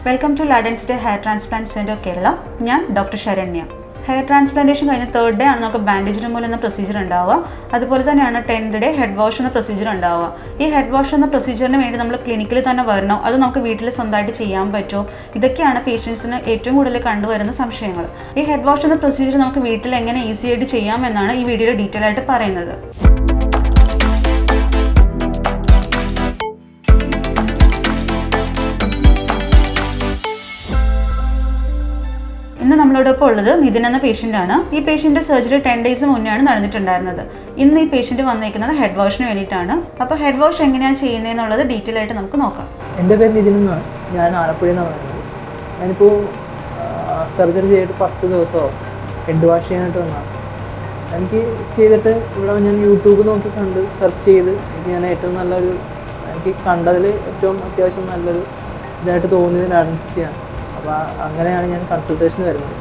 Welcome to Densitae Hair Transplant Center, Kerala. I am Dr. Sharanya. Hair transplantation is the third day and bandage removal procedure. That's the 10th day head wash procedure. This head wash procedure is clinically that's we can do this patients this head wash procedure we easy to this video detail. Nidhan patient. This patient surgery 10 days ago. This patient is head wash. So, head wash is a detail. I am Nidhan. I am surgery 10 head wash. I am YouTube search അങ്ങനെ ഞാൻ consultation വരുന്നത്.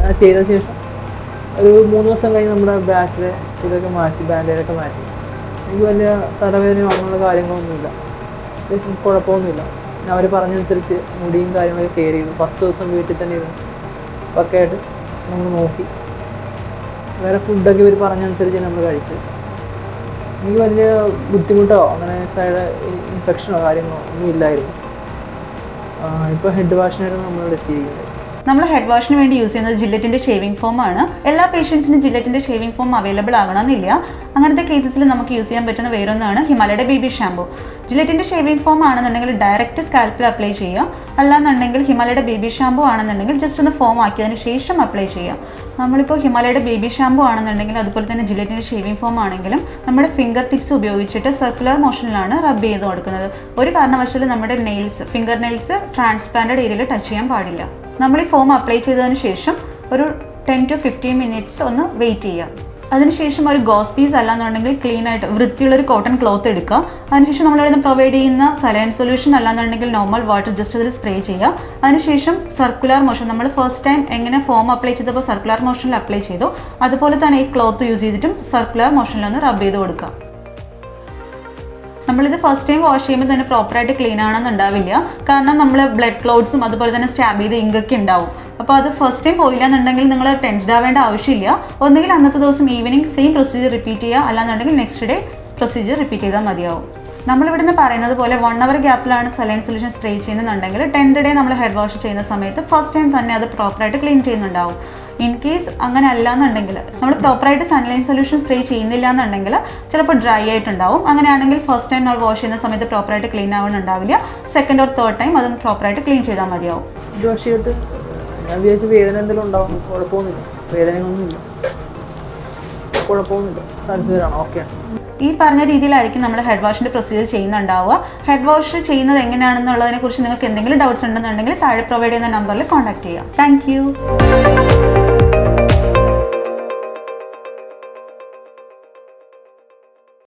ഞാൻ ചെയ്ത ശേഷം ഒരു 3 ദിവസം കഴിഞ്ഞ് നമ്മുടെ ബാക്കിലെ ഇതൊക്കെ മാറ്റി ബാൻഡേജൊക്കെ മാറ്റി. എനിക്ക് വലിയ തലവേദനയോ അങ്ങനെയുള്ള കാര്യങ്ങളൊന്നുമില്ല. അത്യാവശ്യം കുഴപ്പമൊന്നുമില്ല. ഞാൻ അവർ പറഞ്ഞനുസരിച്ച് മുടിയും കാര്യങ്ങളൊക്കെ കെയർ ചെയ്തു. 10 ദിവസം വീട്ടിൽ തന്നെ ഇരുന്നു പക്കയായിട്ട് നമ്മൾ നോക്കി. വേറെ ഫുഡൊക്കെ ഇവർ പറഞ്ഞനുസരിച്ച് നമ്മൾ കഴിച്ചു. എനിക്ക് വലിയ ബുദ്ധിമുട്ടോ അങ്ങനെ സൈഡ് ഇൻഫെക്ഷനോ കാര്യങ്ങളോ ഒന്നും ഇല്ലായിരുന്നു. ഇപ്പോൾ ഹെഡ് വാഷിനാണ് നമ്മളോട് എത്തിയിരിക്കുന്നത്. നമ്മൾ ഹെഡ് വാഷിന് വേണ്ടി യൂസ് ചെയ്യുന്നത് ജില്ലറ്റിൻ്റെ ഷേവിംഗ് ഫോം ആണ്. എല്ലാ പേഷ്യൻസിനും ജില്ലറ്റിൻ്റെ ഷേവിംഗ് ഫോം അവൈലബിൾ ആകണമെന്നില്ല. അങ്ങനത്തെ കേസസിൽ നമുക്ക് യൂസ് ചെയ്യാൻ പറ്റുന്ന വേറൊന്നാണ് ഹിമാലയുടെ ബേബി ഷാമ്പു. ജില്ലറ്റിൻ്റെ ഷേവിംഗ് ഫോം ആണെന്നുണ്ടെങ്കിൽ ഡയറക്റ്റ് സ്കാൽപ്പിൽ അപ്ലൈ ചെയ്യാം. അല്ലാന്നുണ്ടെങ്കിൽ ഹിമാലയുടെ ബേബി ഷാമ്പു ആണെന്നുണ്ടെങ്കിൽ ജസ്റ്റ് ഒന്ന് ഫോം ആക്കിയതിന് ശേഷം അപ്ലൈ ചെയ്യാം. നമ്മളിപ്പോൾ ഹിമാലയുടെ ബേബി ഷാമ്പു ആണെന്നുണ്ടെങ്കിൽ അതുപോലെ തന്നെ ജില്ലറ്റിൻ്റെ ഷേവിംഗ് ഫോം ആണെങ്കിലും നമ്മുടെ ഫിംഗർ ടിപ്സ് ഉപയോഗിച്ചിട്ട് സർക്കുലർ മോഷനിലാണ് റബ്ബ് ചെയ്ത് കൊടുക്കുന്നത്. ഒരു കാരണവശാലും നമ്മുടെ നെയിൽസ് ഫിംഗർ നെയിൽസ് ട്രാൻസ്പ്ലാന്റഡ് ഏരിയയിൽ ടച്ച് ചെയ്യാൻ പാടില്ല. നമ്മൾ ഈ ഫോം അപ്ലൈ ചെയ്തതിന് ശേഷം ഒരു 10 to 15 minutes ഒന്ന് വെയിറ്റ് ചെയ്യുക. അതിനുശേഷം ഒരു ഗോസ് പീസ് അല്ലാന്നുണ്ടെങ്കിൽ ക്ലീൻ ആയിട്ട് വൃത്തിയുള്ളൊരു കോട്ടൺ ക്ലോത്ത് എടുക്കുക. അതിനുശേഷം നമ്മളിവിടെ പ്രൊവൈഡ് ചെയ്യുന്ന സലൈൻ സൊല്യൂഷൻ അല്ലാന്നുണ്ടെങ്കിൽ നോർമൽ വാട്ടർ ജസ്റ്റ് അതിൽ സ്പ്രേ ചെയ്യുക. അതിനുശേഷം സർക്കുലർ മോഷൻ നമ്മൾ ഫസ്റ്റ് ടൈം എങ്ങനെ ഫോം അപ്ലൈ ചെയ്തപ്പോൾ സർക്കുലർ മോഷനിൽ അപ്ലൈ ചെയ്തു അതുപോലെ തന്നെ ഈ ക്ലോത്ത് യൂസ് ചെയ്തിട്ടും സർക്കുലർ മോഷനിലൊന്ന് റബ്ബ് ചെയ്ത് കൊടുക്കുക. നമ്മളിത് ഫസ്റ്റ് ടൈം വാഷ് ചെയ്യുമ്പോൾ തന്നെ പ്രോപ്പറായിട്ട് ക്ലീൻ ആണെന്നുണ്ടാവില്ല. കാരണം നമ്മൾ ബ്ലഡ് ക്ലോട്ട്സും അതുപോലെ തന്നെ സ്റ്റാബ് ചെയ്ത് ഇങ്കൊക്കെ ഉണ്ടാവും. അപ്പോൾ അത് ഫസ്റ്റ് ടൈം പോയില്ല എന്നുണ്ടെങ്കിൽ നിങ്ങൾ ടെൻസ്ഡ് ആവേണ്ട ആവശ്യമില്ല. ഒന്നുകിൽ അന്നത്തെ ദിവസം ഈവനിങ് സെയിം പ്രൊസീജിയർ റിപ്പീറ്റ് ചെയ്യുക, അല്ലാന്നുണ്ടെങ്കിൽ നെക്സ്റ്റ് ഡേ പ്രൊസീജിയർ റിപ്പീറ്റ് ചെയ്താൽ മതിയാവും. നമ്മളിവിടെ നിന്ന് പറയുന്നത് പോലെ 1 hour ഗ്യാപ്പിലാണ് സലൈൻ സൊല്യൂഷൻ സ്പ്രേ ചെയ്യുന്നുണ്ടെങ്കിൽ 10th day നമ്മൾ ഹെഡ് വാഷ് ചെയ്യുന്ന സമയത്ത് ഫസ്റ്റ് ടൈം തന്നെ അത് പ്രോപ്പറായിട്ട് ക്ലീൻ ചെയ്യുന്നുണ്ടാവും. ഇൻ കേസ് അങ്ങനെ അല്ലാന്നുണ്ടെങ്കിൽ നമ്മൾ പ്രോപ്പറായിട്ട് സൺലൈൻ സൊല്യൂഷൻ സ്പ്രേ ചെയ്യുന്നില്ല എന്നുണ്ടെങ്കിൽ ചിലപ്പോൾ ഡ്രൈ ആയിട്ടുണ്ടാവും. അങ്ങനെയാണെങ്കിൽ ഫസ്റ്റ് ടൈം നമ്മൾ വാഷ് ചെയ്യുന്ന സമയത്ത് പ്രോപ്പറായിട്ട് ക്ലീൻ ആവുന്നുണ്ടാവില്ല. സെക്കൻഡ് ഓർ തേർഡ് ടൈം അത് പ്രോപ്പറായിട്ട് ക്ലീൻ ചെയ്താൽ മതിയാവും. ഞാൻ വിചാരിച്ച വേദന എന്തെങ്കിലും ഉണ്ടാവും. കുഴപ്പമൊന്നുമില്ല, വേദനയൊന്നുമില്ല, കുഴപ്പമൊന്നുമില്ല, സാറ്റിസ്ഫൈഡ് ഓക്കെ. ഈ പറഞ്ഞ രീതിയിലായിരിക്കും നമ്മൾ ഹെഡ് വാഷിൻ്റെ പ്രൊസീജിയർ ചെയ്യുന്നുണ്ടാവുക. ഹെഡ് വാഷ് ചെയ്യുന്നത് എങ്ങനെയാണെന്നുള്ളതിനെ കുറിച്ച് നിങ്ങൾക്ക് എന്തെങ്കിലും ഡൗട്ട്സ് ഉണ്ടെന്നുണ്ടെങ്കിൽ താഴെ പ്രൊവൈഡ് ചെയ്യുന്ന നമ്പറിൽ കോൺടാക്ട് ചെയ്യാം. Thank you.